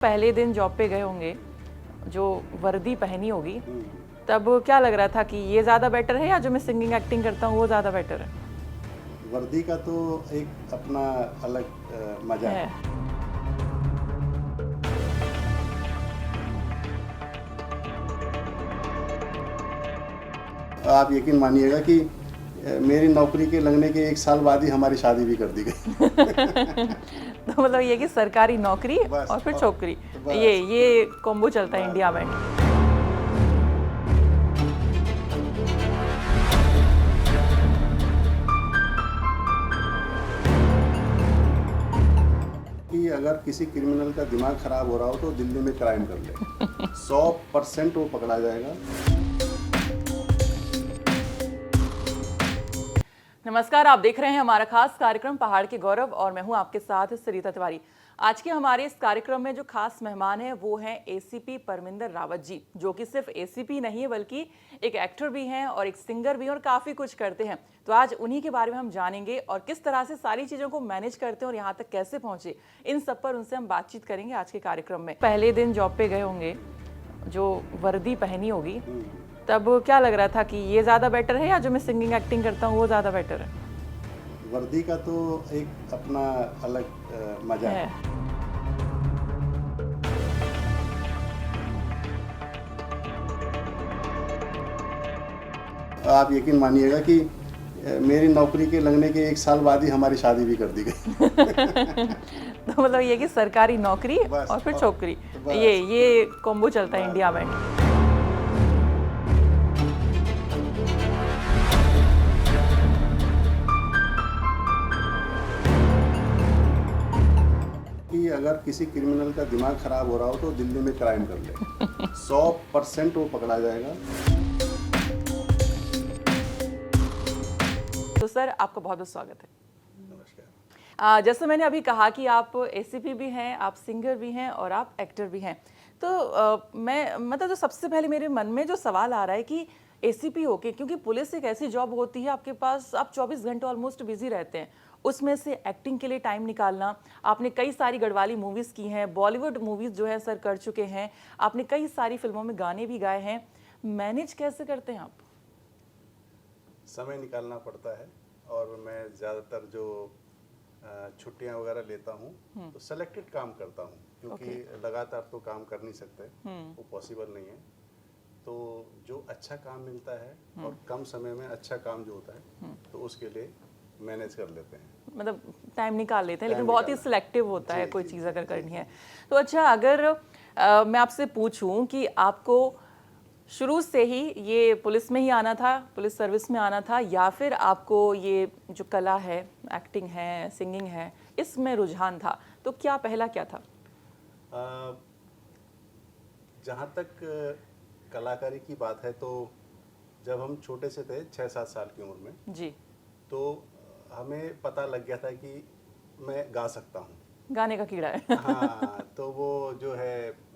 पहले दिन जॉब पे गए होंगे, जो वर्दी पहनी होगी, तब क्या लग रहा था कि ये ज़्यादा बेटर है या जो मैं सिंगिंग एक्टिंग करता हूँ वो ज़्यादा बेटर है? वर्दी का तो एक अपना अलग मजा है। आप यकीन मानिएगा कि मेरी नौकरी के लगने के 1 साल बाद ही हमारी शादी भी कर दी गई। तो मतलब ये कि सरकारी नौकरी बस और फिर छोकरी, ये बस ये कॉम्बो चलता है बस इंडिया में। कि अगर किसी क्रिमिनल का दिमाग खराब हो रहा हो तो दिल्ली में क्राइम कर ले 100% वो पकड़ा जाएगा। नमस्कार, आप देख रहे हैं हमारा खास कार्यक्रम पहाड़ के गौरव और मैं हूं आपके साथ सरिता तिवारी। आज के हमारे इस कार्यक्रम में जो खास मेहमान हैं वो हैं एसीपी परमिंदर रावत जी, जो कि सिर्फ एसीपी नहीं है बल्कि एक एक्टर भी हैं और एक सिंगर भी हैं और काफ़ी कुछ करते हैं। तो आज उन्हीं के बारे में हम जानेंगे और किस तरह से सारी चीज़ों को मैनेज करते हैं और यहाँ तक कैसे पहुँचे, इन सब पर उनसे हम बातचीत करेंगे आज के कार्यक्रम में। पहले दिन जॉब पे गए होंगे, जो वर्दी पहनी होगी, तब क्या लग रहा था कि ये ज़्यादा बेटर है या जो मैं सिंगिंग एक्टिंग करता हूँ वो ज़्यादा बेटर है? वर्दी का तो एक अपना अलग मजा है। आप यकीन मानिएगा कि मेरी नौकरी के लगने के 1 साल बाद ही हमारी शादी भी कर दी गई। तो मतलब ये कि सरकारी नौकरी बस और फिर छोकरी, बस ये कॉम्बो चलता है बस इंडिया में। कि अगर किसी क्रिमिनल का दिमाग खराब हो रहा हो तो दिल्ली में क्राइम कर ले 100% वो पकड़ा जाएगा। तो सर, आपका बहुत बहुत स्वागत है। नमस्कार। जैसे मैंने अभी कहा कि आप एसीपी भी हैं, आप सिंगर भी हैं और आप एक्टर भी हैं। तो मैं मतलब जो सबसे पहले मेरे मन में जो सवाल आ रहा है कि एसीपी होके, क्योंकि पुलिस एक ऐसी जॉब होती है आपके पास, आप 24 घंटे ऑलमोस्ट बिजी रहते हैं, उसमें से एक्टिंग के लिए टाइम निकालना। आपने कई सारी गढ़वाली मूवीज़ की हैं, बॉलीवुड मूवीज़ जो है सर कर चुके हैं, आपने कई सारी फिल्मों में गाने भी गाए हैं। मैनेज कैसे करते हैं आप? समय निकालना पड़ता है और मैं ज़्यादातर जो छुट्टियां वगैरह लेता हूँ तो सेलेक्टेड काम करता हूँ, क्योंकि लगातार तो काम कर नहीं सकते, वो पॉसिबल नहीं है। तो जो अच्छा काम मिलता है और कम समय में अच्छा काम जो होता है तो उसके लिए मैनेज कर लेते हैं। मतलब टाइम निकाल लेते हैं, लेकिन टाइम बहुत ही निकालना। सिलेक्टिव होता है जी कोई जी चीज़ जी अगर जी करनी जी है। जी। तो अच्छा, अगर मैं आपसे पूछूं कि आपको शुरू से ही ये पुलिस में ही आना था, पुलिस सर्विस में आना था, या फिर आपको ये जो कला है, एक्टिंग है, सिंगिंग है, इसमें रुझान था, तो क्या पहला क्या था? जहाँ तक कलाकारी की बात है तो जब हम छोटे से थे 6-7 साल की उम्र में, जी। तो हमें पता लग गया था कि मैं गा सकता हूँ। गाने का कीड़ा है। हाँ, तो वो जो है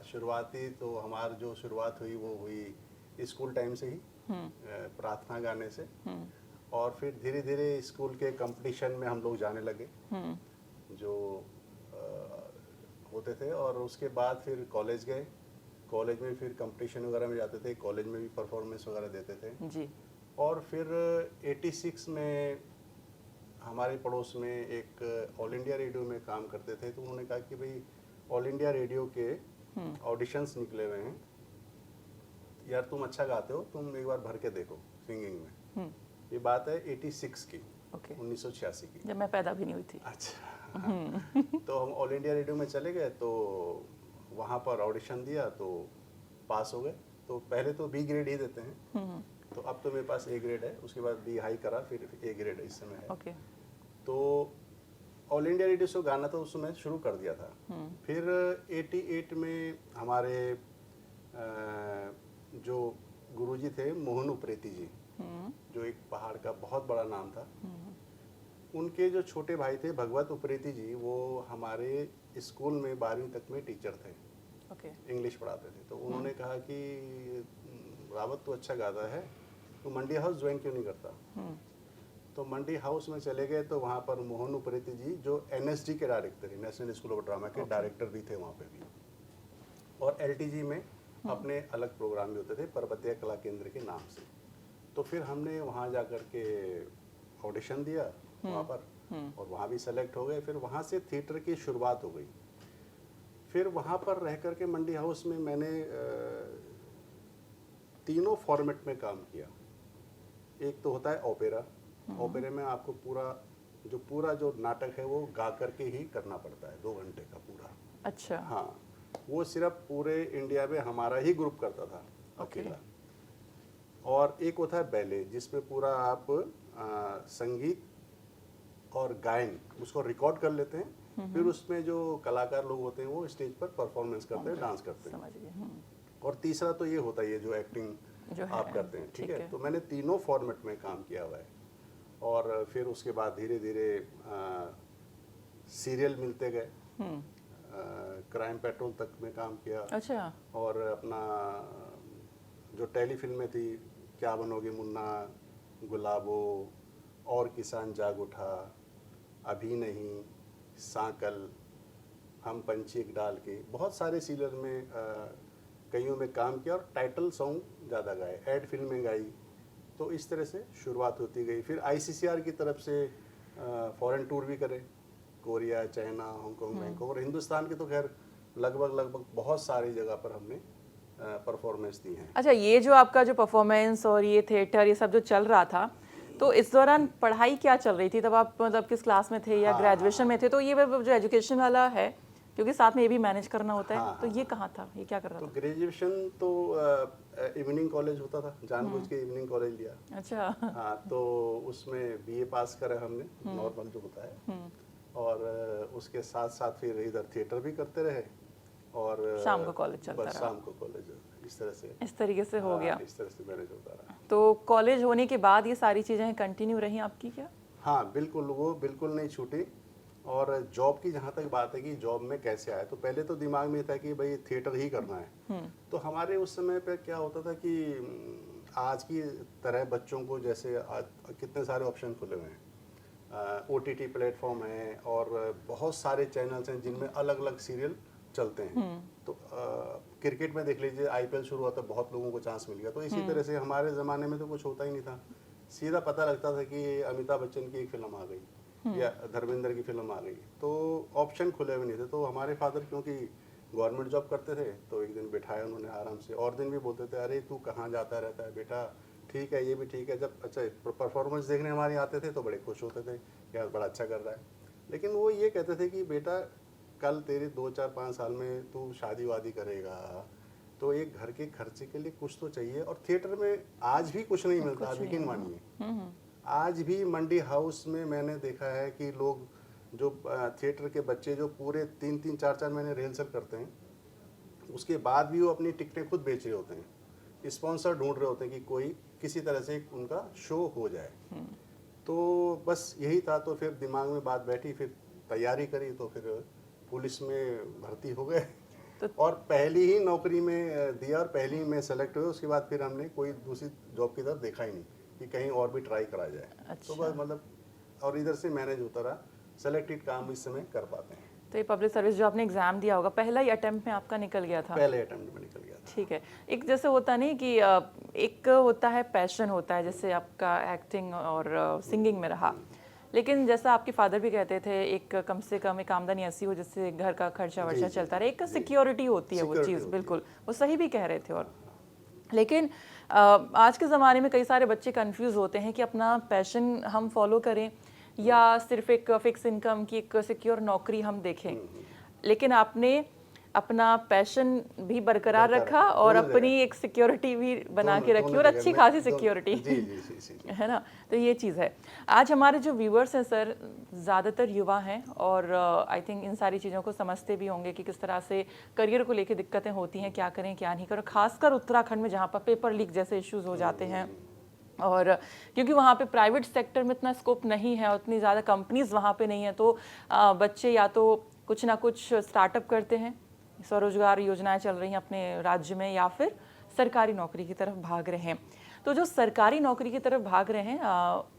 शुरुआती तो हमारी जो शुरुआत हुई वो हुई स्कूल टाइम से ही, प्रार्थना गाने से। और फिर धीरे धीरे स्कूल के कंपटीशन में हम लोग जाने लगे जो होते थे, और उसके बाद फिर कॉलेज गए। कॉलेज में फिर कंपटीशन वगैरह में जाते थे, कॉलेज में भी परफॉर्मेंस वगैरह देते थे। जी। और फिर 86 में हमारे पड़ोस में एक ऑल इंडिया रेडियो में काम करते थे, तो उन्होंने कहा कि भाई ऑल इंडिया रेडियो के ऑडिशंस निकले हुए हैं यार, तुम अच्छा गाते हो, तुम एक बार भर के देखो सिंगिंग में। ये बात है 86 की, 1986 की, जब मैं पैदा भी नहीं हुई थी। अच्छा। तो हम ऑल इंडिया रेडियो में चले गए, तो वहाँ पर ऑडिशन दिया तो पास हो गए। तो पहले तो बी ग्रेड ही देते हैं, तो अब तो मेरे पास ए ग्रेड है, उसके बाद बी हाई करा, फिर ए ग्रेड इस समय है। तो ऑल इंडिया रेडियो से गाना तो उस समय शुरू कर दिया था। फिर 88 में हमारे जो गुरुजी थे मोहन उप्रेती जी, जो एक पहाड़ का बहुत बड़ा नाम था, उनके जो छोटे भाई थे भगवत उप्रेती जी, वो हमारे स्कूल में 12वीं तक में टीचर थे, इंग्लिश पढ़ाते थे। तो उन्होंने कहा कि रावत तो अच्छा गाता है, तो मंडी हाउस ज्वाइन क्यों नहीं करता। तो मंडी हाउस में चले गए तो वहाँ पर मोहन उप्रेती जी जो NSD के डायरेक्टर है, नेशनल स्कूल ऑफ ड्रामा के डायरेक्टर भी थे वहाँ पे भी, और LTG में अपने अलग प्रोग्राम भी होते थे पर्वतीय कला केंद्र के नाम से। तो फिर हमने वहाँ जा कर के ऑडिशन दिया वहाँ पर, और वहाँ भी सेलेक्ट हो गए। फिर वहाँ से थिएटर की शुरुआत हो गई। फिर वहाँ पर रह कर के मंडी हाउस में मैंने तीनों फॉर्मेट में काम किया। एक तो होता है ओपेरा, ओपेरे में आपको पूरा जो नाटक है वो गा करके ही करना पड़ता है, 2 घंटे का पूरा। अच्छा। हाँ, वो सिर्फ पूरे इंडिया में हमारा ही ग्रुप करता था अकेला। और एक होता है बैले, जिसमें पूरा आप संगीत और गायन उसको रिकॉर्ड कर लेते हैं, फिर उसमें जो कलाकार लोग होते हैं वो स्टेज पर परफॉर्मेंस करते हैं, डांस करते हैं। समझ गए। और तीसरा तो ये होता है ये जो एक्टिंग जो आप करते हैं, ठीक है। तो मैंने तीनों फॉर्मेट में काम किया हुआ है। और फिर उसके बाद धीरे धीरे सीरियल मिलते गए, क्राइम पेट्रोल तक में काम किया। अच्छा। और अपना जो टेली फिल्में थी, क्या बनोगे मुन्ना, गुलाबो, और किसान जाग उठा, अभी नहीं, सांकल, हम पंछी एक डाल के, बहुत सारे सीरियल में कईयों में काम किया और टाइटल सॉन्ग ज़्यादा गाए, एड फिल्में गाई। तो इस तरह से शुरुआत होती गई। फिर ICCR की तरफ से फॉरेन टूर भी करे, कोरिया, चाइना, हांगकांग, बैंकॉक, और हिंदुस्तान के तो खैर लगभग बहुत सारी जगह पर हमने परफॉर्मेंस दी है। अच्छा, ये जो आपका जो परफॉर्मेंस और ये थिएटर ये सब जो चल रहा था, तो इस दौरान पढ़ाई क्या चल रही थी तब? आप मतलब किस क्लास में थे या ग्रेजुएशन में थे? तो ये जो एजुकेशन वाला है, क्योंकि साथ में ये भी मैनेज करना होता है, तो ये कहाँ था, ये क्या कर रहा था? तो ग्रेजुएशन तो इवनिंग कॉलेज होता था, जानबूझ के इवनिंग कॉलेज लिया। अच्छा। हाँ, तो उसमें BA पास करा हमने, नॉर्मल जो होता है। और उसके साथ साथ फिर इधर थिएटर भी करते रहे, और शाम को कॉलेज चलता रहा। शाम को कॉलेज, इस तरह से इस तरीके से हो गया। इस तरह से मैनेज होता रहा। तो कॉलेज होने के बाद ये सारी चीज़ें कंटिन्यू रही आपकी क्या? हाँ बिल्कुल, वो बिल्कुल नहीं छूटी। और जॉब की जहाँ तक बात है कि जॉब में कैसे आया, तो पहले तो दिमाग में था कि भाई थिएटर ही करना है। तो हमारे उस समय पे क्या होता था कि आज की तरह बच्चों को जैसे आज कितने सारे ऑप्शन खुले हुए हैं, OTT प्लेटफॉर्म है और बहुत सारे चैनल्स हैं जिनमें अलग अलग सीरियल चलते हैं। तो क्रिकेट में देख लीजिए, IPL शुरू हुआ तो बहुत लोगों को चांस मिल गया। तो इसी तरह से हमारे ज़माने में तो कुछ होता ही नहीं था, सीधा पता लगता था कि अमिताभ बच्चन की एक फिल्म आ गई या धर्मेंद्र की फिल्म आ गई, तो ऑप्शन खुले हुए नहीं थे। तो हमारे फादर क्योंकि गवर्नमेंट जॉब करते थे, तो एक दिन बिठाया उन्होंने आराम से, और दिन भी बोलते थे, अरे तू कहाँ जाता रहता है बेटा, ठीक है ये भी ठीक है। जब अच्छा परफॉर्मेंस देखने हमारे आते थे तो बड़े खुश होते थे, यार बड़ा अच्छा कर रहा है। लेकिन वो ये कहते थे कि बेटा कल तेरे 2-4-5 साल में तू शादी वादी करेगा, तो एक घर के खर्चे के लिए कुछ तो चाहिए। और थिएटर में आज भी कुछ नहीं मिलता, आप यकीन मानिए। आज भी मंडी हाउस में मैंने देखा है कि लोग जो थिएटर के बच्चे जो पूरे 3-3, 4-4 महीने रिहर्सल करते हैं, उसके बाद भी वो अपनी टिकटें खुद बेच रहे होते हैं, स्पॉन्सर ढूंढ रहे होते हैं कि कोई किसी तरह से उनका शो हो जाए। तो बस यही था। तो फिर दिमाग में बात बैठी, फिर तैयारी करी, तो फिर पुलिस में भर्ती हो गए। और पहली ही नौकरी में दिया और पहली ही में सेलेक्ट हुए। उसके बाद फिर हमने कोई दूसरी जॉब की तरफ देखा ही नहीं कि कहीं और भी ट्राई करा जाए। अच्छा। तो बस मतलब, और इधर से मैनेज होता रहा, सेलेक्टेड काम इस समय कर पाते हैं। तो ये पब्लिक सर्विस जो आपने एग्जाम दिया होगा, पहला ही अटेम्प्ट में आपका निकल गया था? पहले अटेम्प्ट में निकल गया था। ठीक है। एक जैसे होता नहीं कि एक होता है पैशन होता है, जैसे आपका एक्टिंग और सिंगिंग में रहा, लेकिन जैसा आपके फादर भी कहते थे, एक कम से कम एक आमदनी ऐसी हो जिससे घर का खर्चा वर्चा चलता रहे, एक सिक्योरिटी होती है वो चीज़। बिल्कुल, वो सही भी कह रहे थे। और लेकिन आज के ज़माने में कई सारे बच्चे कंफ्यूज होते हैं कि अपना पैशन हम फॉलो करें या सिर्फ एक फिक्स इनकम की एक सिक्योर नौकरी हम देखें। लेकिन आपने अपना पैशन भी बरकरार रखा और अपनी एक सिक्योरिटी भी बना के रखी, और अच्छी खासी सिक्योरिटी, है ना। तो ये चीज़ है। आज हमारे जो व्यूअर्स हैं सर, ज़्यादातर युवा हैं और आई थिंक इन सारी चीज़ों को समझते भी होंगे कि किस तरह से करियर को लेके दिक्कतें होती हैं, क्या करें क्या नहीं करें। खासकर उत्तराखंड में जहाँ पर पेपर लीक जैसे इश्यूज़ हो जाते हैं, और क्योंकि वहाँ पे प्राइवेट सेक्टर में इतना स्कोप नहीं है, उतनी ज़्यादा कंपनीज़ वहाँ पे नहीं है, तो बच्चे या तो कुछ ना कुछ स्टार्टअप करते हैं, स्वरोजगार योजनाएं चल रही हैं अपने राज्य में, या फिर सरकारी नौकरी की तरफ भाग रहे हैं। तो जो सरकारी नौकरी की तरफ भाग रहे हैं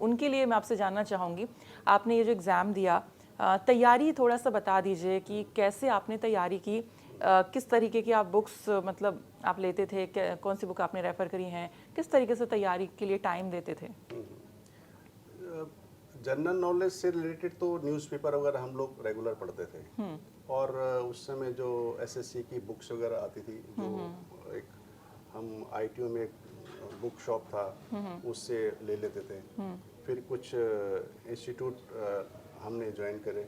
उनके लिए मैं आपसे जानना चाहूँगी, आपने ये जो एग्ज़ाम दिया, तैयारी थोड़ा सा बता दीजिए कि कैसे आपने तैयारी की, किस तरीके की आप बुक्स मतलब आप लेते थे, कौन सी बुक आपने रेफ़र करी हैं, किस तरीके से तैयारी के लिए टाइम देते थे? जनरल नॉलेज से रिलेटेड तो न्यूज़पेपर वगैरह हम लोग रेगुलर पढ़ते थे। और उस समय जो एसएससी की बुक्स वगैरह आती थी, जो एक हम आईटीओ में एक बुक शॉप था, उससे ले लेते थे। फिर कुछ इंस्टीट्यूट हमने ज्वाइन करे,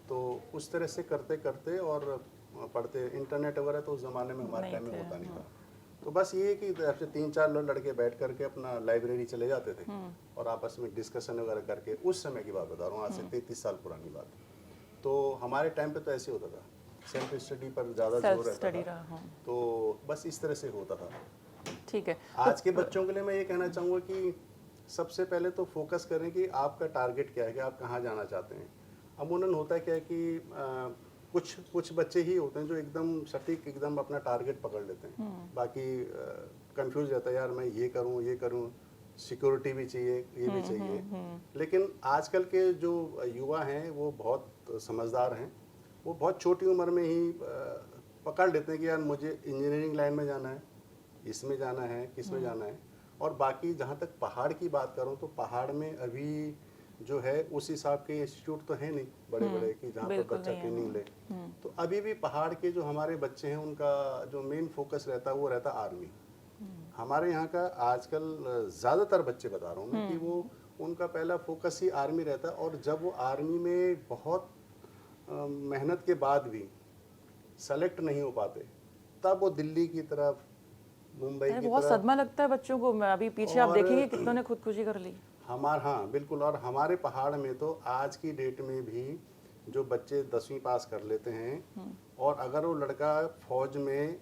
तो उस तरह से करते करते और पढ़ते। इंटरनेट वगैरह तो उस ज़माने में हमारे टाइम में होता नहीं था। तो बस ये कि ऐसे 3-4 लड़के बैठ करके अपना लाइब्रेरी चले जाते थे और आपस में डिस्कशन वगैरह करके, उस समय की बात बता रहा हूँ, आज से 33 साल पुरानी बात। तो हमारे टाइम पे तो ऐसे होता था, सेल्फ स्टडी पर ज़्यादा जोर रहता था। तो बस इस तरह से होता था। ठीक है। आज के बच्चों के लिए मैं ये कहना चाहूँगा कि सबसे पहले तो फोकस करें कि आपका टारगेट क्या है, कि आप कहाँ जाना चाहते हैं। अमूमन होता क्या है कि कुछ बच्चे ही होते हैं जो एकदम सटीक एकदम अपना टारगेट पकड़ लेते हैं, बाकी कंफ्यूज रहता है, यार मैं ये करूँ, सिक्योरिटी भी चाहिए, ये भी चाहिए। लेकिन आजकल के जो युवा हैं वो बहुत समझदार हैं, वो बहुत छोटी उम्र में ही पकड़ लेते हैं कि यार मुझे इंजीनियरिंग लाइन में जाना है, इसमें जाना है, किस में जाना है। और बाकी जहाँ तक पहाड़ की बात करूँ तो पहाड़ में अभी जो है उस हिसाब के इंस्टीट्यूट तो है नहीं बड़े बड़े कि जहाँ पर बच्चा ट्रेनिंग ले। तो अभी भी पहाड़ के जो हमारे बच्चे हैं उनका जो मेन फोकस रहता है वो रहता है आर्मी। हमारे यहाँ का आजकल ज़्यादातर बच्चे बता रहा हूँ मैं कि वो उनका पहला फोकस ही आर्मी रहता है। और जब वो आर्मी में बहुत मेहनत के बाद भी सेलेक्ट नहीं हो पाते, तब वो दिल्ली की तरफ, मुंबई की बहुत तरफ। सदमा लगता है बच्चों को। अभी पीछे आप देखेंगे कितनों ने खुदकुशी कर ली। हाँ बिल्कुल। और हमारे पहाड़ में तो आज की डेट में भी जो बच्चे 10वीं पास कर लेते हैं और अगर वो लड़का फौज में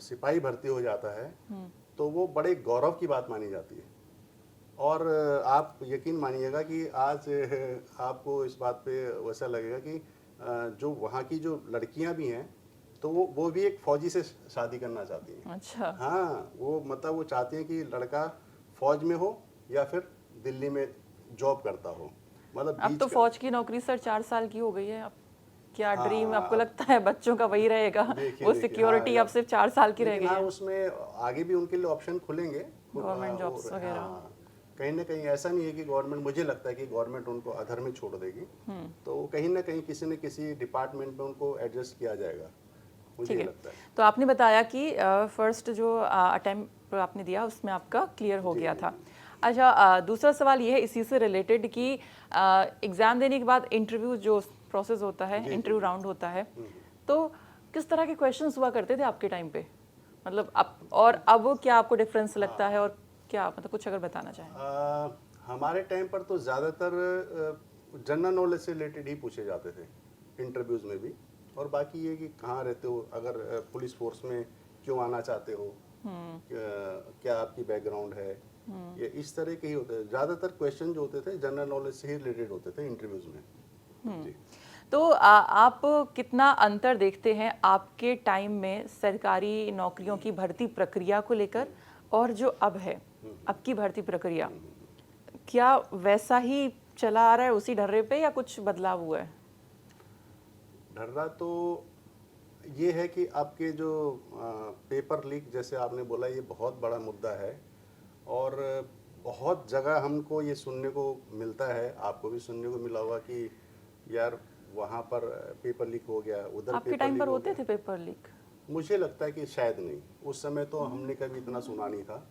सिपाही भर्ती हो जाता है तो वो बड़े गौरव की बात मानी जाती है। और आप यकीन मानिएगा कि आज आपको इस बात पे वैसा लगेगा कि जो वहाँ की जो लड़कियाँ भी हैं तो वो भी एक फौजी से शादी करना चाहती हैं। अच्छा। हाँ, वो मतलब वो चाहती हैं कि लड़का फौज में हो या फिर दिल्ली में जॉब करता हो। मतलब अब तो फौज की नौकरी सर 4 साल की हो गई है। अब क्या ड्रीम आपको लगता है बच्चों का वही रहेगा? वो सिक्योरिटी अब सिर्फ 4 साल की रह गई है। उसमें आगे भी उनके लिए ऑप्शन खुलेंगे, गवर्नमेंट जॉब्स वगैरह। कहीं ना कहीं ऐसा नहीं है कि गवर्नमेंट, मुझे लगता है कि गवर्नमेंट उनको अधर में छोड़ देगी। तो कहीं ना कहीं किसी न किसी डिपार्टमेंट में उनको एडजस्ट किया जाएगा, मुझे लगता है। तो आपने बताया कि फर्स्ट जो अटेम्प्ट आपने दिया उसमें आपका क्लियर हो गया था। अच्छा, दूसरा सवाल ये है इसी से रिलेटेड कि एग्ज़ाम देने के बाद इंटरव्यू जो प्रोसेस होता है, इंटरव्यू राउंड होता है, तो किस तरह के क्वेश्चंस हुआ करते थे आपके टाइम पे? मतलब अब क्या आपको डिफरेंस लगता है और क्या मतलब कुछ अगर बताना चाहें? हमारे टाइम पर तो ज़्यादातर जनरल नॉलेज से रिलेटेड ही पूछे जाते थे इंटरव्यूज़ में भी। और बाकी ये कि कहाँ रहते हो, अगर पुलिस फोर्स में क्यों आना चाहते हो, क्या आपकी बैकग्राउंड है, ये इस तरह के ही होते हैं। ज़्यादातर क्वेश्चन जो होते थे जनरल नॉलेज से ही रिलेटेड होते थे इंटरव्यूज़ में। जी। तो आप कितना अंतर देखते हैं आपके टाइम में सरकारी नौकरियों की भर्ती प्रक्रिया को लेकर और जो अब है, अब की भर्ती प्रक्रिया, क्या वैसा ही चला आ रहा है उसी ढर्रे पे या कुछ बदलाव हुआ है? ढर्रा तो ये है कि आपके जो पेपर लीक जैसे आपने बोला, ये बहुत बड़ा मुद्दा है और बहुत जगह हमको ये सुनने को मिलता है, आपको भी सुनने को मिला होगा कि यार वहाँ पर पेपर लीक हो गया, उधर आपके टाइम पर होते थे पेपर लीक? मुझे लगता है कि शायद नहीं, उस समय तो हमने कभी इतना सुना नहीं था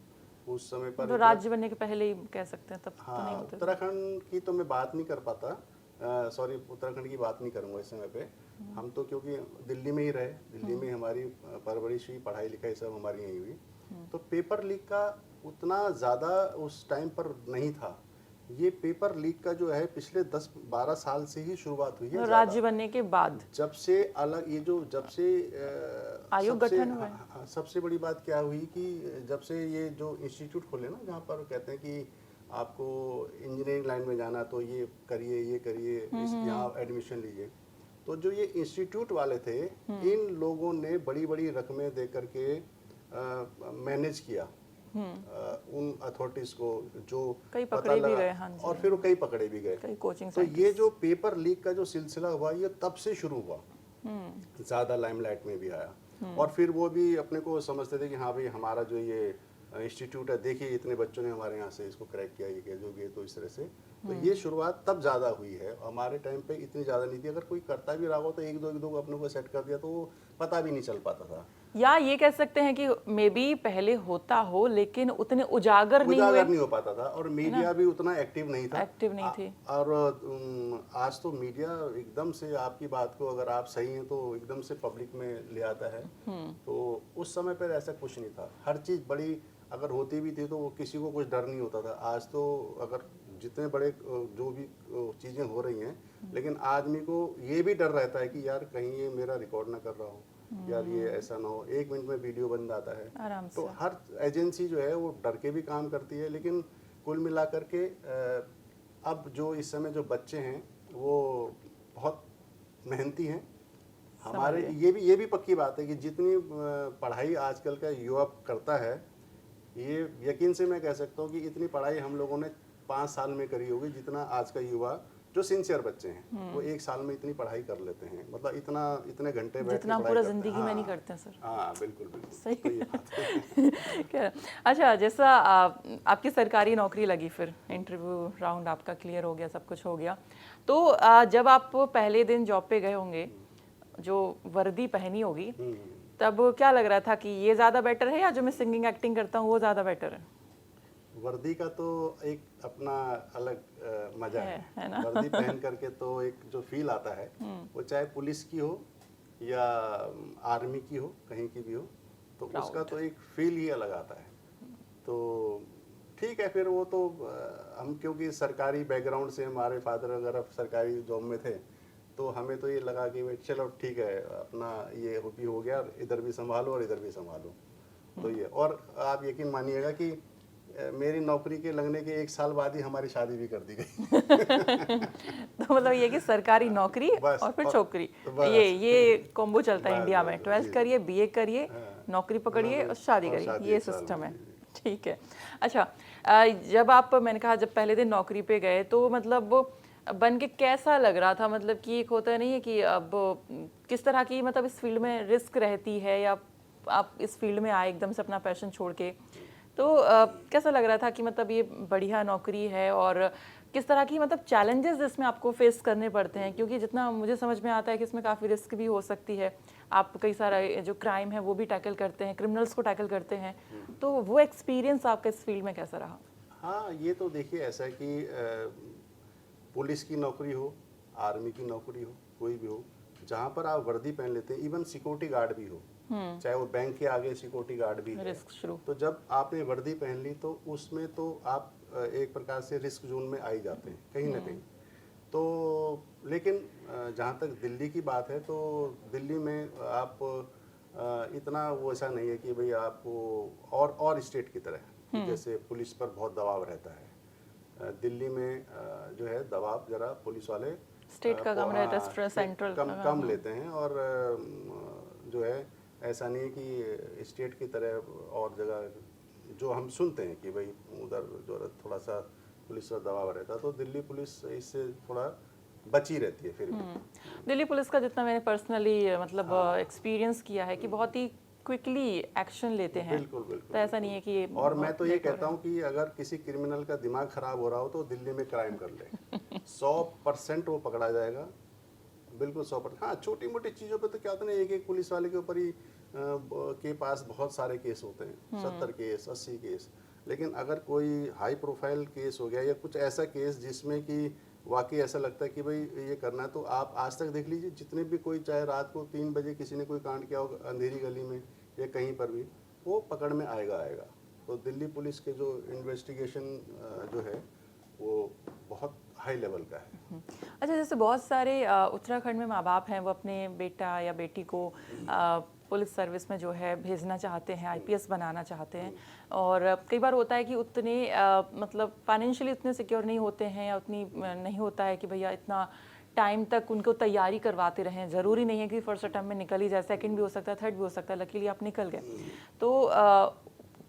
उस समय पर। तो राज्य बनने के पहले ही कह सकते हैं, तब तो नहीं होते। उत्तराखंड की तो मैं बात नहीं कर पाता, सॉरी उत्तराखंड की बात नहीं करूँगा इस समय पे। हम तो क्योंकि दिल्ली में ही रहे, दिल्ली में हमारी परवरिश हुई, पढ़ाई लिखाई सब हमारी यहीं हुई, तो पेपर लीक का उतना ज़्यादा उस टाइम पर नहीं था। ये पेपर लीक का जो है पिछले 10-12 साल से ही शुरुआत हुई है, राज्य बनने के बाद जब से अलग ये जो जब से आयोग गठन हुआ है। सबसे बड़ी बात क्या हुई कि जब से ये जो इंस्टीट्यूट खोले ना, जहाँ पर कहते हैं कि आपको इंजीनियरिंग लाइन में जाना तो ये करिए यहाँ एडमिशन लीजिए, तो जो ये इंस्टीट्यूट वाले थे इन लोगों ने बड़ी बड़ी रकमें दे करके मैनेज किया उन अथॉरिटीज को जो कई पता पकड़े भी लगा, गए, हाँ जी। और फिर वो कई पकड़े भी गए। कई कोचिंग तो ये जो पेपर लीक का जो सिलसिला हुआ, ये तब से शुरू हुआ, ज़्यादा लाइमलाइट में भी आया। और फिर वो भी अपने को समझते थे कि हाँ भाई, हमारा जो ये इंस्टीट्यूट है, देखिए इतने बच्चों ने हमारे यहाँ से इसको क्रैक किया, ये किया, जो भी है, तो इस तरह से। तो ये शुरुआत तब ज़्यादा हुई है, हमारे टाइम पे इतनी ज़्यादा नहीं थी। अगर कोई करता भी रहा हो तो एक दो को अपने को सेट कर दिया तो वो पता भी नहीं चल पाता था। या ये कह सकते हैं कि मे बी पहले होता हो लेकिन उतने उजागर नहीं हो पाता था, और मीडिया भी उतना एक्टिव नहीं था। एक्टिव नहीं थी। और आज तो मीडिया एकदम से आपकी बात को, अगर आप सही हैं तो एकदम से पब्लिक में ले आता है। तो उस समय पर ऐसा कुछ नहीं था, हर चीज़ बड़ी अगर होती भी थी तो वो किसी को कुछ डर नहीं होता था। आज तो अगर जितने बड़े जो भी चीज़ें हो रही हैं, लेकिन आदमी को ये भी डर रहता है कि यार कहीं ये मेरा रिकॉर्ड ना कर रहा हो, यार ये ऐसा ना हो, 1 मिनट में वीडियो बन जाता है। आराम तो से। हर एजेंसी जो है वो डर के भी काम करती है। लेकिन कुल मिलाकर के अब जो इस समय जो बच्चे हैं वो बहुत मेहनती हैं। हमारे ये भी पक्की बात है कि जितनी पढ़ाई आजकल का युवा करता है, ये यकीन से मैं कह सकता हूँ कि इतनी पढ़ाई हम लोगों ने 5 साल में करी होगी जितना आज का युवा जो सिंसियर बच्चे हैं वो 1 साल में इतनी पढ़ाई कर लेते हैं। मतलब इतने घंटे बैठ के जितना पढ़ाई पूरा करते हैं। जिंदगी में नहीं करते हैं, सर। हाँ बिल्कुल बिल्कुल, सही। तो ये बात है। अच्छा, जैसा आपकी सरकारी नौकरी लगी, फिर इंटरव्यू राउंड आपका क्लियर हो गया, सब कुछ हो गया, तो जब आप पहले दिन जॉब पे गए होंगे, जो वर्दी पहनी होगी, तब क्या लग रहा था कि ये ज़्यादा बेटर है या जो मैं सिंगिंग एक्टिंग करता हूँ वो ज़्यादा बेटर है? वर्दी का तो एक अपना अलग मजा है ना? वर्दी पहन करके तो एक जो फील आता है, वो चाहे पुलिस की हो या आर्मी की हो, कहीं की भी हो, तो उसका तो एक फील ही अलग आता है। तो ठीक है, फिर वो तो हम क्योंकि सरकारी बैकग्राउंड से, हमारे फादर वगैरह सरकारी जॉब में थे, तो हमें तो ये लगा कि भाई चलो ठीक है, अपना ये भी हो गया, इधर भी संभालो और इधर भी संभालो। तो ये, और आप यकीन मानिएगा कि मेरी नौकरी के लगने के 1 साल बाद ही हमारी शादी भी कर दी गई। तो मतलब ये कि सरकारी नौकरी और फिर छोकरी, ये कॉम्बो चलता है इंडिया में। 12th करिए, बीए करिए, नौकरी पकड़िए और शादी करिए, ये सिस्टम है। ठीक है। अच्छा, जब आप, मैंने कहा जब पहले दिन नौकरी पे गए तो मतलब बन के कैसा लग रहा था? मतलब कि एक होता नहीं है कि अब किस तरह की, मतलब इस फील्ड में रिस्क रहती है, या आप इस फील्ड में आए एकदम से अपना पैशन छोड़ के, तो कैसा लग रहा था कि मतलब ये बढ़िया नौकरी है, और किस तरह की मतलब चैलेंजेस इसमें आपको फेस करने पड़ते हैं? क्योंकि जितना मुझे समझ में आता है कि इसमें काफ़ी रिस्क भी हो सकती है, आप कई सारा जो क्राइम है वो भी टैकल करते हैं, क्रिमिनल्स को टैकल करते हैं, तो वो एक्सपीरियंस आपका इस फील्ड में कैसा रहा? हाँ, ये तो देखिए ऐसा है कि पुलिस की नौकरी हो, आर्मी की नौकरी हो, कोई भी हो, जहाँ पर आप वर्दी पहन लेते हैं, इवन सिक्योरिटी गार्ड भी हो, चाहे वो बैंक के आगे सिक्योरिटी गार्ड भी है, रिस्क शुरू। तो जब आपने वर्दी पहन ली तो उसमें तो आप एक प्रकार से रिस्क जोन में आ ही जाते हैं कहीं ना कहीं। तो लेकिन जहाँ तक दिल्ली की बात है, तो दिल्ली में आप इतना वो ऐसा नहीं है कि भाई आपको और स्टेट की तरह जैसे पुलिस पर बहुत दबाव रहता है। दिल्ली में जो है दबाव जरा पुलिस वाले स्टेट का कम रहता है, सेंट्रल कम लेते हैं, और जो है ऐसा नहीं है कि स्टेट की तरह और जगह जो हम सुनते हैं कि भाई उधर जो थोड़ा सा पुलिस का दबाव रहता है, तो दिल्ली पुलिस इससे थोड़ा बची रहती है फिर भी। दिल्ली पुलिस का जितना मैंने पर्सनली मतलब एक्सपीरियंस किया है कि बहुत ही क्विकली एक्शन लेते हैं। बिल्कुल बिल्कुल, तो ऐसा नहीं है कि और मैं तो ये कहता हूँ कि अगर किसी क्रिमिनल का दिमाग खराब हो रहा हो तो दिल्ली में क्राइम कर ले, 100% वो पकड़ा जाएगा, बिल्कुल 100%। हाँ, छोटी मोटी चीज़ों पे तो क्या होता है ना, एक पुलिस वाले के ऊपर ही के पास बहुत सारे केस होते हैं, 70 केस 80 केस, लेकिन अगर कोई हाई प्रोफाइल केस हो गया या कुछ ऐसा केस जिसमें कि वाकई ऐसा लगता है कि भाई ये करना है, तो आप आज तक देख लीजिए जितने भी कोई, चाहे रात को 3 बजे किसी ने कोई कांड किया हो अंधेरी गली में या कहीं पर भी, वो पकड़ में आएगा। तो दिल्ली पुलिस के जो इन्वेस्टिगेशन जो है वो बहुत हाई लेवल का है। अच्छा, जैसे बहुत सारे उत्तराखंड में माँ बाप हैं, वो अपने बेटा या बेटी को पुलिस सर्विस में जो है भेजना चाहते हैं, आईपीएस बनाना चाहते हैं, और कई बार होता है कि उतने मतलब फाइनेंशियली उतने सिक्योर नहीं होते हैं, या उतनी नहीं होता है कि भैया इतना टाइम तक उनको तैयारी करवाते रहें। ज़रूरी नहीं है कि फर्स्ट अटेम्प्ट में निकल ही जाए, सेकंड भी हो सकता है, थर्ड भी हो सकता है, लकीली आप निकल गए। तो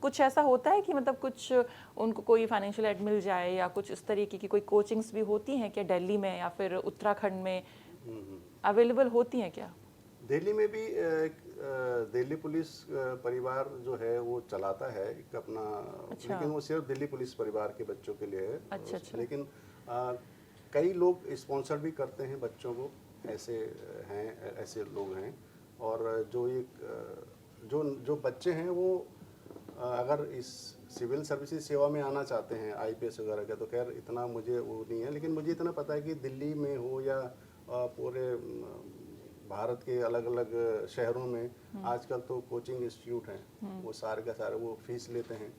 कुछ ऐसा होता है कि मतलब कुछ उनको कोई फाइनेंशियल एड मिल जाए या कुछ इस तरीके की कोई कोचिंग्स भी होती हैं क्या दिल्ली में या फिर उत्तराखंड में अवेलेबल होती हैं क्या? दिल्ली में भी दिल्ली पुलिस परिवार जो है वो चलाता है एक अपना, अच्छा। लेकिन वो सिर्फ दिल्ली पुलिस परिवार के बच्चों के लिए है। अच्छा। लेकिन कई लोग स्पॉन्सर भी करते हैं बच्चों को, ऐसे हैं, ऐसे लोग हैं। और जो एक जो जो बच्चे हैं वो अगर इस सिविल सर्विसेज सेवा में आना चाहते हैं, आईपीएस वगैरह का, तो खैर इतना मुझे वो नहीं है, लेकिन मुझे इतना पता है कि दिल्ली में हो या पूरे भारत के अलग अलग शहरों में आजकल तो कोचिंग इंस्टीट्यूट हैं, वो सारे का सारे वो फीस लेते हैं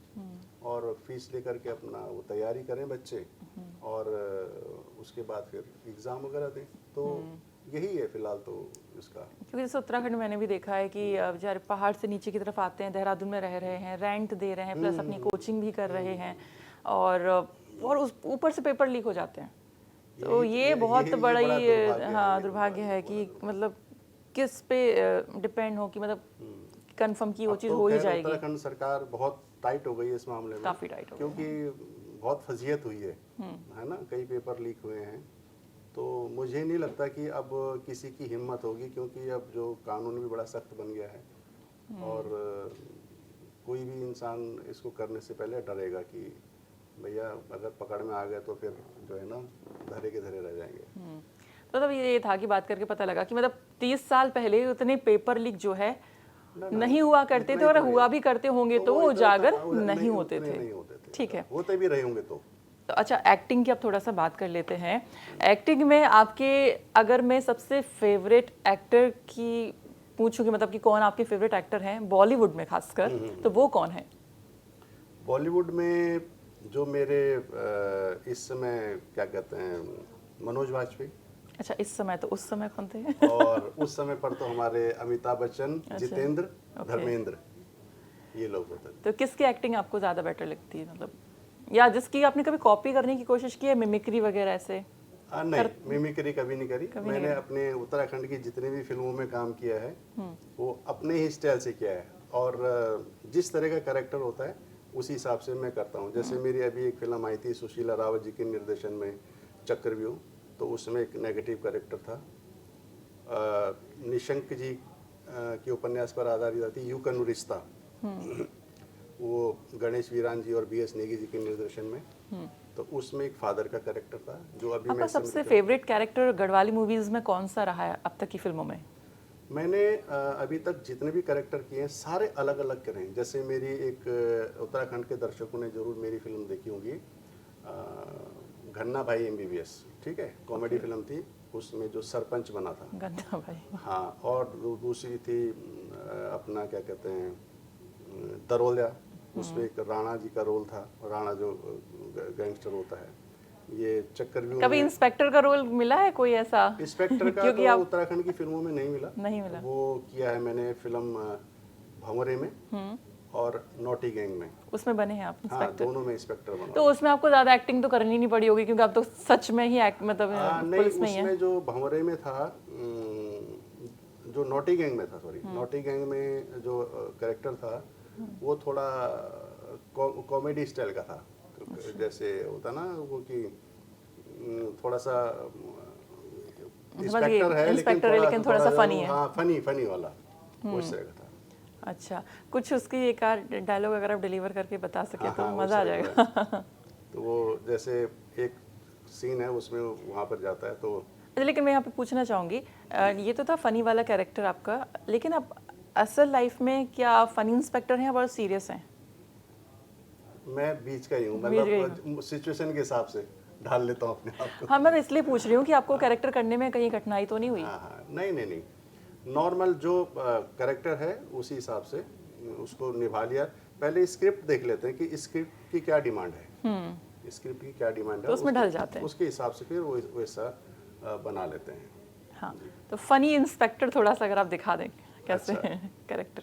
और फीस लेकर के अपना वो तैयारी करें बच्चे और उसके बाद फिर एग्ज़ाम वगैरह दें। तो यही है फिलहाल तो इसका। क्योंकि जैसे उत्तराखंड में मैंने भी देखा है कि बेचारे पहाड़ से नीचे की तरफ आते हैं, देहरादून में रह रहे हैं, रेंट दे रहे हैं, प्लस अपनी कोचिंग भी कर रहे हैं और उस ऊपर से पेपर लीक हो जाते हैं। तो ये बहुत बड़ा ही हाँ दुर्भाग्य है कि मतलब किस पे डिपेंड हो कि मतलब कंफर्म की वो चीज़ हो ही जाएगी। उत्तराखंड सरकार बहुत टाइट हो गई है इस मामले में, काफ़ी टाइट हो गई क्योंकि बहुत फजीयत हुई है ना, कई पेपर लीक हुए हैं। तो मुझे नहीं लगता कि अब किसी की हिम्मत होगी, क्योंकि अब जो कानून भी बड़ा सख्त बन गया है और कोई भी इंसान इसको करने से पहले डरेगा कि भैया अगर पकड़ में आ गए तो फिर जो है ना धरे के धरे रह जाएंगे। तो तब ये था कि बात करके पता लगा कि मतलब 30 साल पहले उतने पेपर लीक जो है नहीं हुआ करते थे, और हुआ भी करते होंगे तो वो उजागर नहीं होते थे। ठीक है, होते भी रहे होंगे तो अच्छा एक्टिंग की अब थोड़ा सा बात कर लेते हैं। एक्टिंग में आपके अगर मैं सबसे फेवरेट एक्टर की पूछूं कि मतलब कि कौन आपके फेवरेट एक्टर हैं बॉलीवुड में खासकर, तो वो कौन है? बॉलीवुड में जो मेरे इस समय क्या कहते हैं, मनोज वाजपेयी। अच्छा, इस समय तो उस समय कौन थे? और उस समय पर तो हमारे अमिताभ बच्चन, अच्छा, जितेंद्र, ओके। धर्मेंद्र, ये लोग होते थे। तो किसकी एक्टिंग आपको ज़्यादा बेटर लगती है, मतलब या जिसकी आपने कभी कॉपी करने की कोशिश की है, मिमिक्री वगैरह ऐसे? नहीं, मिमिक्री कभी नहीं करी। मैंने नहीं अपने उत्तराखंड की जितने भी फिल्मों में काम किया है वो अपने ही स्टाइल से किया है और जिस तरह का कैरेक्टर होता है उसी हिसाब से मैं करता हूँ। जैसे मेरी अभी एक फिल्म आई थी सुशीला रावत जी के निर्देशन में, चक्रव्यूह, तो उसमें एक नेगेटिव कैरेक्टर था। निशंक जी के उपन्यास पर आधारित थी यू कनु रिश्ता, वो गणेश वीरान जी और BS नेगी जी के निर्देशन में। तो उसमें एक फादर का कैरेक्टर था जो अभी आपका मैं सबसे फेवरेट कैरेक्टर गढ़वाली मूवीज में कौन सा रहा है अब तक की फिल्मों में? मैंने अभी तक जितने भी कैरेक्टर किए हैं सारे अलग अलग करे हैं। जैसे मेरी एक उत्तराखंड के दर्शकों ने जरूर मेरी फिल्म देखी होगी, घन्ना भाई MBBS, ठीक है, कॉमेडी फिल्म थी, उसमें जो सरपंच बना था घन्ना भाई। हाँ। और दूसरी थी अपना क्या कहते हैं दरोल्या, उसमें एक राणा जी का रोल था, राणा जो गैंगस्टर होता है। ये चक्रव्यूह कभी इंस्पेक्टर का रोल मिला है कोई ऐसा? इंस्पेक्टर का क्योंकि तो आप उत्तराखंड की फिल्मों में नहीं मिला। नहीं मिला। वो किया है मैंने फिल्म भंवरे में और नोटी गैंग में। उसमें बने हैं आप हाँ, इंस्पेक्टर? दोनों में इंस्पेक्टर बना। तो उसमें आपको ज्यादा एक्टिंग तो करनी नहीं पड़ी होगी क्योंकि आप तो सच में ही एक्ट मतलब नहीं, पुलिस में ही है। उसमें जो भंवरे में था, जो नोटी गैंग में था, सॉरी, नोटी गैंग में जो कैरेक्टर था वो थोड़ा कॉमेडी स्टाइल का था। जैसे होता ना वो कि थोड़ा सा इंस्पेक्टर है लेकिन थोड़ा सा फनी है। हाँ, फनी वाला उस तरह का था। अच्छा, कुछ उसकी एक आध डायलॉग अगर आप डिलीवर करके बता सके हाँ, तो हाँ, मजा आ जाएगा। तो वो जैसे एक सीन है उसमें वहाँ पर जाता है तो लेकिन मैं यहाँ पे पूछना चाहूँगी, ये तो था फनी वाला कैरेक्टर आपका, लेकिन आप असल लाइफ में क्या फनी इंस्पेक्टर हैं या बहुत सीरियस हैं? मैं बीच का ही हूँ, मतलब सिचुएशन के हिसाब से ढाल लेता हूँ अपने आप को। हाँ, मैं इसलिए पूछ रही हूँ कि आपको कैरेक्टर करने में कहीं कठिनाई तो नहीं हुई? हाँ, नहीं, नॉर्मल जो कैरेक्टर है उसी हिसाब से उसको निभा लिया। पहले स्क्रिप्ट देख लेते हैं कि स्क्रिप्ट की क्या डिमांड है, स्क्रिप्ट की क्या डिमांड है, तो उसमें ढल जाते हैं, उसके हिसाब से फिर वैसा बना लेते हैं। हाँ, तो फनी इंस्पेक्टर थोड़ा सा अगर आप दिखा दें कैसे कैरेक्टर?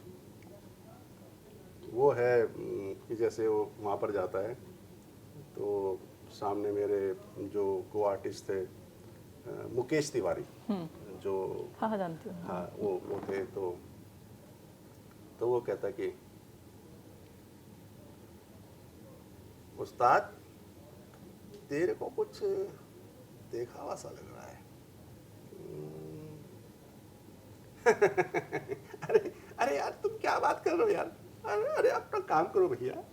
वो है कि जैसे वो वहाँ पर जाता है तो सामने मेरे जो को आर्टिस्ट थे मुकेश तिवारी, जो हाँ जानती हूँ। हाँ वो थे। तो वो कहता कि उस्ताद तेरे को कुछ देखा हुआ सा लग रहा है। अरे अरे यार तुम क्या बात कर रहे हो यार, अरे अरे अपना काम करो भैया।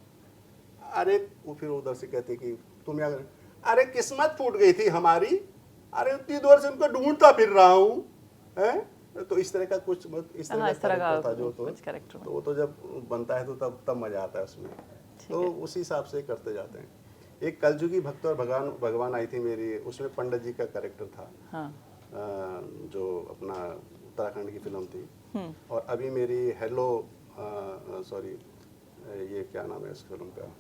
अरे वो फिर उधर से कहते कि तुम क्या कर, अरे किस्मत फूट गई थी हमारी, अरे उतनी देर से उनको ढूंढता फिर रहा हूँ हैं। तो इस तरह का कुछ इस तरह हाँ, का इस तरह का कैरेक्टर था जो कुछ कैरेक्टर तो वो तो जब बनता है तो तब मजा आता है उसमें। तो उसी हिसाब से करते जाते हैं। एक कलजुगी भक्त और भगवान आई थी मेरी, उसमें पंडित जी का कैरेक्टर था। हाँ। जो अपना उत्तराखंड की फिल्म थी। और अभी मेरी हेलो सॉरी ये क्या नाम है इस फिल्म का,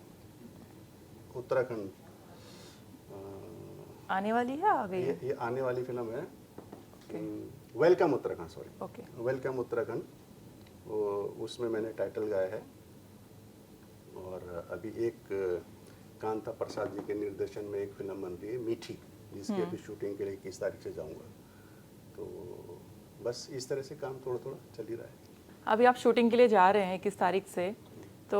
उत्तराखंड आने वाली है, आ गई है? ये आने वाली फिल्म है, welcome Uttarakhand, sorry okay. Welcome Uttarakhand, उसमें मैंने टाइटल गाया है। और अभी एक कांता प्रसाद जी के निर्देशन में एक फिल्म बन रही है मीठी, जिसकी अभी शूटिंग के लिए 21 तारीख से जाऊंगा। तो बस इस तरह से काम थोड़ा थोड़ा चल ही रहा है। अभी आप शूटिंग के लिए जा रहे हैं 21 तारीख से, तो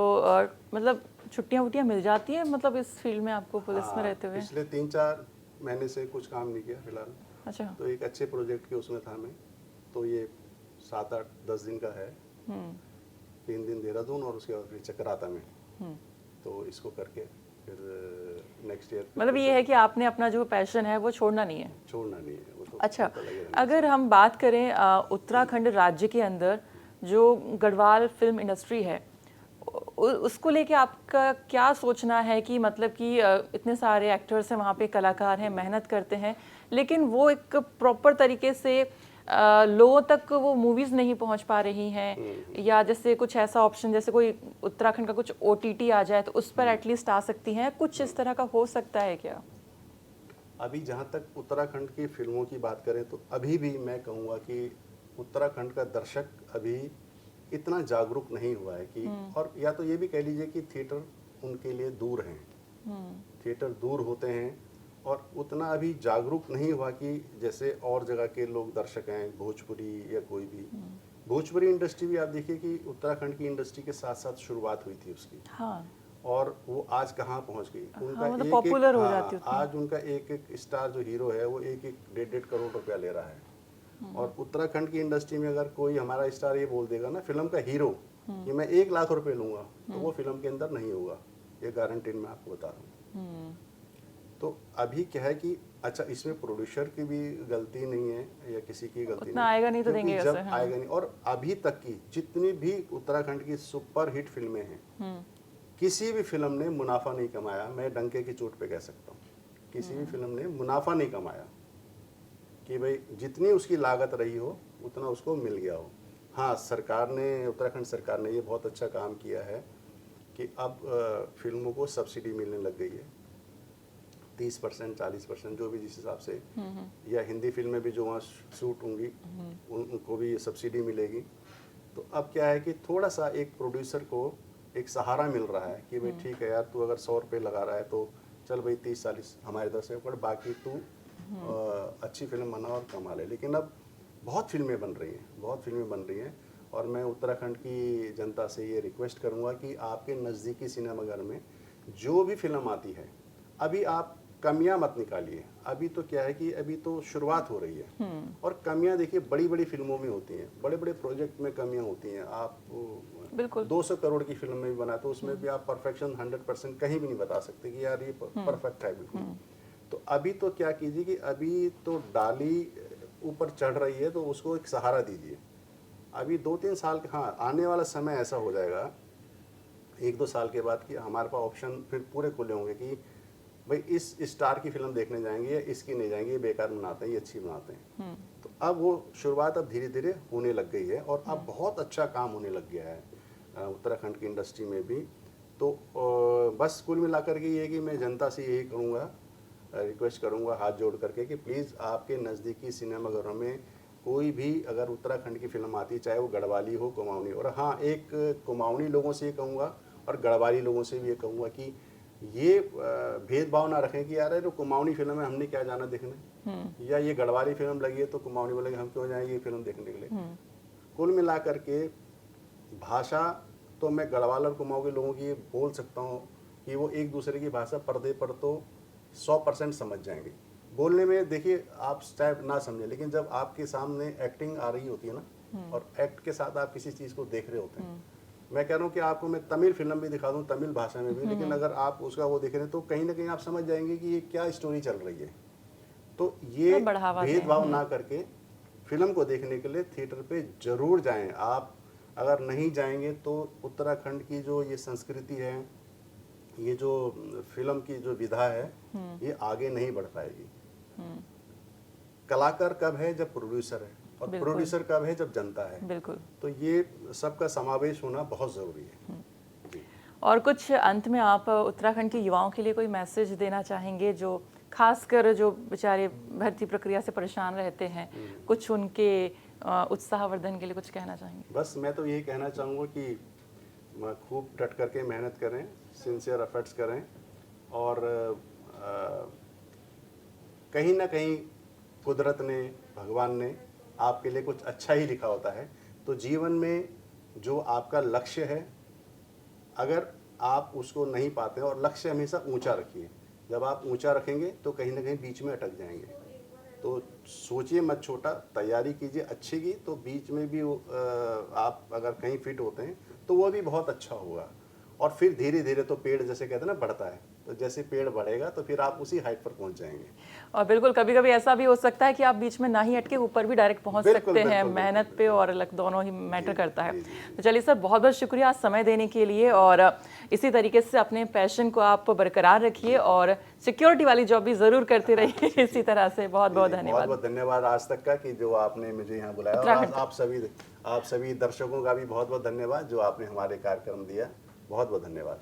मतलब छुट्टियां वुट्टियां मिल जाती हैं मतलब इस फील्ड में आपको, पुलिस में रहते हुए? पिछले 3-4 महीने से कुछ काम नहीं किया फिलहाल। अच्छा। तो एक अच्छे प्रोजेक्ट के उसमें था मैं, तो ये 7-8-10 दिन का है। 3 दिन देहरादून और उसके बाद फिर चक्राता में। तो इसको करके फिर नेक्स्ट ईयर मतलब ये है कि आपने अपना जो पैशन है वो छोड़ना नहीं है? छोड़ना नहीं है वो तो। अच्छा, अगर हम बात करें उत्तराखंड राज्य के अंदर जो गढ़वाल फिल्म इंडस्ट्री है, उसको लेके आपका क्या सोचना है कि मतलब कि इतने सारे एक्टर्स हैं वहाँ पे, कलाकार हैं, मेहनत करते हैं, लेकिन वो एक प्रॉपर तरीके से लोगों तक वो मूवीज़ नहीं पहुँच पा रही हैं, या जैसे कुछ ऐसा ऑप्शन जैसे कोई उत्तराखंड का कुछ OTT आ जाए तो उस पर एटलीस्ट आ सकती हैं, कुछ इस तरह का हो सकता है क्या? अभी जहाँ तक उत्तराखंड की फिल्मों की बात करें तो अभी भी मैं कहूँगा कि उत्तराखंड का दर्शक अभी इतना जागरूक नहीं हुआ है कि, और या तो ये भी कह लीजिए कि थिएटर उनके लिए दूर हैं, थिएटर दूर होते हैं और उतना अभी जागरूक नहीं हुआ कि जैसे और जगह के लोग दर्शक हैं, भोजपुरी या कोई भी। भोजपुरी इंडस्ट्री भी आप देखिए कि उत्तराखंड की इंडस्ट्री के साथ साथ शुरुआत हुई थी उसकी। हाँ। और वो आज कहाँ पहुंच गई, उनका मतलब एक पॉपुलर एक, हो हाँ, जाती है उतनी। आज उनका एक एक स्टार जो हीरो है वो 1-1 1.5 करोड़ रुपया ले रहा है। और उत्तराखंड की इंडस्ट्री में अगर कोई हमारा स्टार ये बोल देगा ना फिल्म का हीरो कि मैं 1 लाख रुपए लूंगा, तो वो फिल्म के अंदर नहीं होगा, ये गारंटी मैं आपको बता रहा हूँ। तो अभी क्या है कि अच्छा इसमें प्रोड्यूसर की भी गलती नहीं है या किसी की गलती उतना नहीं, आएगा नहीं तो क्योंकि देंगे जब कैसे? हाँ। आएगा नहीं। और अभी तक की जितनी भी उत्तराखंड की सुपर हिट फिल्में हैं, किसी भी फिल्म ने मुनाफा नहीं कमाया, मैं डंके की चोट पे कह सकता हूँ, किसी भी फिल्म ने मुनाफा नहीं कमाया कि भाई जितनी उसकी लागत रही हो उतना उसको मिल गया हो। हाँ, सरकार ने, उत्तराखंड सरकार ने ये बहुत अच्छा काम किया है कि अब फिल्मों को सब्सिडी मिलने लग गई है, 30% 40% जो भी जिस हिसाब से, या हिंदी फिल्में भी जो वहाँ शूट होंगी उनको भी सब्सिडी मिलेगी। तो अब क्या है कि थोड़ा सा एक प्रोड्यूसर को एक सहारा मिल रहा है कि भाई ठीक है यार, तू अगर 100 रुपये लगा रहा है तो चल भाई 30-40 हमारे तरफ से पर बाकी तू अच्छी फिल्म बना और कमा ले। लेकिन अब बहुत फिल्में बन रही हैं, बहुत फिल्में बन रही हैं, और मैं उत्तराखंड की जनता से ये रिक्वेस्ट करूँगा कि आपके नज़दीकी सिनेमाघर में जो भी फिल्म आती है, अभी आप कमियां मत निकालिए। अभी तो क्या है कि अभी तो शुरुआत हो रही है, और कमियां देखिए बड़ी बड़ी फिल्मों में होती हैं, बड़े बड़े प्रोजेक्ट में कमियां होती हैं। आप बिल्कुल 200 करोड़ की फिल्म में भी बना तो उसमें भी आप परफेक्शन 100% कहीं भी नहीं बता सकते कि यार ये परफेक्ट है बिल्कुल। तो अभी तो क्या कीजिए कि अभी तो डाली ऊपर चढ़ रही है तो उसको एक सहारा दीजिए। अभी 2-3 साल, हाँ आने वाला समय ऐसा हो जाएगा 1-2 साल के बाद कि हमारे पास ऑप्शन फिर पूरे खुले होंगे कि भाई इस स्टार की फिल्म देखने जाएंगे या इसकी नहीं जाएंगे, ये बेकार बनाते हैं, ये अच्छी बनाते हैं। तो अब वो शुरुआत अब धीरे धीरे होने लग गई है, और अब बहुत अच्छा काम होने लग गया है उत्तराखंड की इंडस्ट्री में भी। तो बस कुल मिलाकर के ये कि मैं जनता से यही करूँगा, रिक्वेस्ट करूँगा हाथ जोड़ करके कि प्लीज़ आपके नज़दीकी सिनेमाघरों में कोई भी अगर उत्तराखंड की फिल्म आती है, चाहे वो गढ़वाली हो, कुमाऊनी, और हाँ एक कुमाऊनी लोगों से ये कहूँगा और गढ़वाली लोगों से भी ये कहूँगा कि ये भेदभाव ना रखें कि यार ये तो कुमाऊनी फिल्म है, हमने क्या जाना देखने, या ये गढ़वाली फिल्म लगी है तो कुमाऊनी बोलेंगे हम क्यों जाएंगे ये फिल्म देखने के लिए। कुल मिला करके भाषा तो मैं गढ़वाल और कुमाऊं के लोगों की बोल सकता हूँ, कि वो एक दूसरे की भाषा पर्दे पर तो 100% समझ जाएंगे। बोलने में देखिए आप शायद ना समझें, लेकिन जब आपके सामने एक्टिंग आ रही होती है ना, और एक्ट के साथ आप किसी चीज़ को देख रहे होते हैं, मैं कह रहा हूँ कि आपको मैं तमिल फिल्म भी दिखा दूँ, तमिल भाषा में भी, लेकिन अगर आप उसका वो देख रहे हैं तो कहीं ना कहीं आप समझ जाएंगे कि ये क्या स्टोरी चल रही है। तो ये तो बढ़ावा दें। भेदभाव ना करके फिल्म को देखने के लिए थिएटर पे जरूर जाएं। आप अगर नहीं जाएंगे तो उत्तराखंड की जो ये संस्कृति है, ये जो फिल्म की जो विधा है, ये आगे नहीं बढ़ पाएगी। कलाकार कब है? जब प्रोड्यूसर है, और बिल्कुल। प्रोड्यूसर कब है? जब जनता है। बिल्कुल। तो ये सबका समावेश होना बहुत ज़रूरी है। जी। और कुछ अंत में आप उत्तराखंड के युवाओं के लिए कोई मैसेज देना चाहेंगे, जो खासकर जो बेचारे भर्ती प्रक्रिया से परेशान रहते हैं, कुछ उनके उत्साहवर्धन के लिए कुछ कहना चाहेंगे? बस मैं तो यही कहना चाहूँगा कि खूब डट करके मेहनत करें, सिंसियर एफर्ट्स करें, और कहीं ना कहीं कुदरत ने, भगवान ने आपके लिए कुछ अच्छा ही लिखा होता है। तो जीवन में जो आपका लक्ष्य है, अगर आप उसको नहीं पाते, और लक्ष्य हमेशा ऊंचा रखिए, जब आप ऊंचा रखेंगे तो कहीं ना कहीं बीच में अटक जाएंगे। तो सोचिए मत छोटा, तैयारी कीजिए अच्छी की, तो बीच में भी आप अगर कहीं फिट होते हैं तो वो भी बहुत अच्छा होगा। और फिर धीरे धीरे तो पेड़, जैसे कहते हैं ना, बढ़ता है, तो जैसे पेड़ बढ़ेगा तो फिर आप उसी हाइट पर पहुंच जाएंगे। और बिल्कुल कभी कभी ऐसा भी हो सकता है कि आप बीच में ना ही अटके, ऊपर भी डायरेक्ट पहुंच बिल्कुल, सकते हैं। बिल्कुल, मेहनत बिल्कुल, पे और लक दोनों ही मैटर करता है। जी, जी। तो चलिए सर, बहुत बहुत शुक्रिया आज समय देने के लिए, और इसी तरीके से अपने पैशन को आप बरकरार रखिए और सिक्योरिटी वाली जॉब भी जरूर करते रहिए इसी तरह से। बहुत बहुत धन्यवाद। बहुत बहुत धन्यवाद आज तक का, कि जो आपने मुझे यहाँ बुलाया, और उत्तराखंड आप सभी दर्शकों का भी बहुत बहुत धन्यवाद जो आपने हमारे कार्यक्रम दिया। बहुत बहुत धन्यवाद।